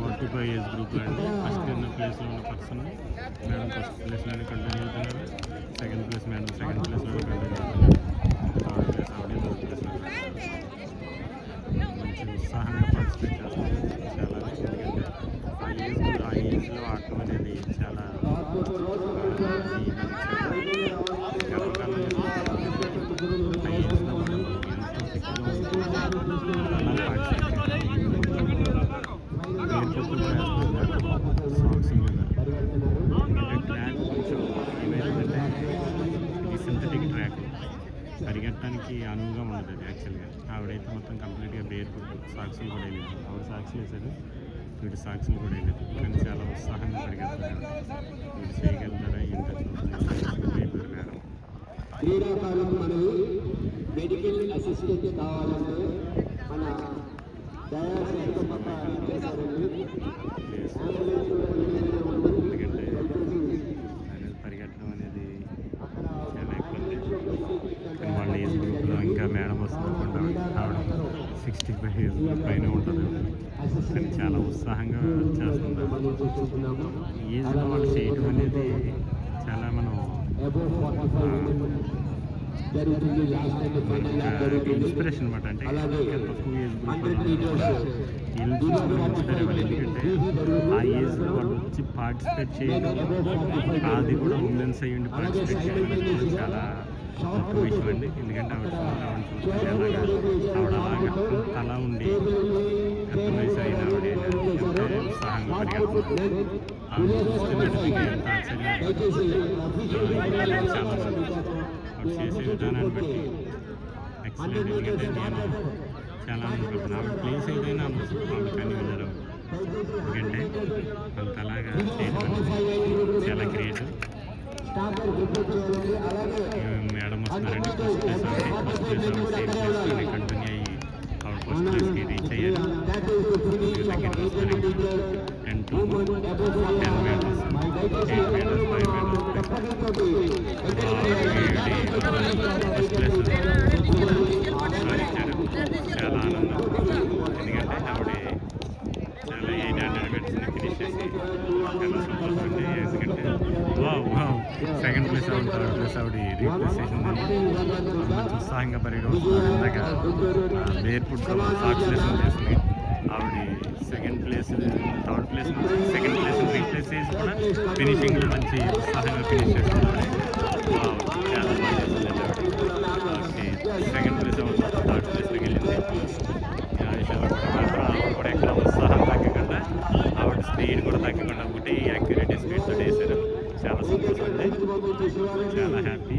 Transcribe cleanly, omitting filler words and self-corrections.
45 age group అండి. First ఉన్న ప్లేస్లో ఉన్న పర్సన్ మేడం ఫస్ట్ ప్లేస్లోనే కంటిన్యూ అవుతున్నారు. సెకండ్ ప్లేస్ మేడం సెకండ్ ప్లేస్లోనే కంటిన్యూ అవుతున్నారు. థర్డ్ ప్లేస్ ఆవిడ థర్డ్ ప్లేస్లో మంచి ఉత్సాహంగా పార్టిసిపేట్ చేస్తున్నారు. చాలా ఎందుకంటే ఆ ఏజ్లో ఆడటం అనేది చాలా గర్వకారణం. ఆ ఏజ్లో వాళ్ళు ఎంతో ఫిట్గా ఉంటున్నారు. అలా పార్టిసిపేట్ సాక్సింగ్ మీద ఎందుకంటే ట్రాక్ కొంచెం ఏమైందంటే ఇది సింథటిక్ ట్రాక్ పరిగెట్టడానికి అనువుగా ఉండదు అది యాక్చువల్గా. ఆవిడైతే మొత్తం కంప్లీట్గా బేర్ సాక్సులు కూడా వేయలేదు. ఆవిడ సాక్సులు వేశారు, వీటి సాక్సులు కూడా వేయలేదు. కానీ చాలా ఉత్సాహంగా పరిగెడుతున్నారు. వీడు చేయగలుగుతారా ఏంటో అయిపోయారు మేడం. క్రీడాకారులకు మనవి మెడికల్ అసిస్టెంట్ కావాలంటే మన ఎందుకంటే పరిగెట్టడం అనేది చాలా ఎక్కువ ఉంది. కానీ వాళ్ళ ఏజ్ గ్రూప్లో ఇంకా మేడం వస్తుందనుకుంటా. ఆవిడ 65 ఏజ్ గ్రూప్ పైన ఉంటుంది. కానీ చాలా ఉత్సాహంగా చేస్తున్నారు. ఏజ్లో వాళ్ళు చేయడం అనేది చాలా మనం ఇన్స్పిరేషన్ అనమాట. అంటే ఇంకా తక్కువ ఏజ్ గ్రూప్ వీళ్ళు చూసుకుని ఇన్స్పైర్ అవ్వాలి. ఎందుకంటే ఆ ఏజ్లో వాళ్ళు వచ్చి పార్టిసిపేట్ చేయడం, అది కూడా ఉమెన్స్ అయ్యండి పార్టిసిపేట్ చేయడం అనేది చాలా గొప్ప విషయం అండి. ఎందుకంటే ఆవిడ చూసుకుంటే అలాగా ఆవిడ అలాగా అలా ఉండి ఎంత వయసు అయిన ఆవిడ ఎంతో ఉత్సాహంగా పరిగెడుతున్నారు. ఆవిడ చూస్తే మనకి ఎంత ఆశ్చర్యం చాలా ఆవిడ చేసే విధానాన్ని బట్టి ఎక్సలెంట్. ఎందుకంటే నేను చాలా అనుకుంటున్నాను ఆవిడ ప్లేస్ ఏదైనా అందరూ ఆవిడ కానీ వినరు. ఎందుకంటే అంత అలాగా చేయడం చాలా గ్రేట్. మేడం వస్తున్నారండి. ఫస్ట్ ప్లేస్ ఆవిడ ఫస్ట్ ప్లేస్ ఆవిడ సేమ్ ప్లేస్లోనే కంటిన్యూ అయ్యి ఆవిడ ఫస్ట్ ప్లేస్కి రీచ్ అయ్యారు. సెకండ్ వస్తున్నారు 10 to 10 meters, 8 meters, 5 meters first place సాధించారు. చాలా ఆనందం. ఎందుకంటే ఆవిడ చాలా 800 మీటర్స్ని ఫినిష్ చేసి చాలా సంతోషండి. ఎందుకంటే సెకండ్ ప్లేస్ ఆవిడ థర్డ్ ప్లేస్ ఆవిడ రీప్లేస్ చేసింది. మంచి ఉత్సాహంగా పరిగెడుతున్నారు. ఇందాక ఎయిర్పోర్ట్తో సాక్స్ లెసన్ చేసింది ఆవిడ. సెకండ్ ప్లేస్ థర్డ్ ప్లేస్ నుంచి సెకండ్ ప్లేస్ రీప్లేస్ చేసి కూడా ఫినిషింగ్లో మంచి ఉత్సాహంగా ఫినిష్ చేస్తున్నారు. చాలా బాగా చేస్తుంది ఆవిడ. ఓకే, సెకండ్ ప్లేస్ ఆవిడ థర్డ్ ప్లేస్లోకి వెళ్ళింది. ఆ విషయాల్లో కూడా మాత్రం ఆవిడ కూడా ఎక్కడ ఉత్సాహం తగ్గకుండా ఆవిడ స్పీడ్ కూడా తగ్గకుండా ఒకటి యాక్యురేట్ స్పీడ్తో వేశారు. చాలా సంతోషం అండి, చాలా హ్యాపీ.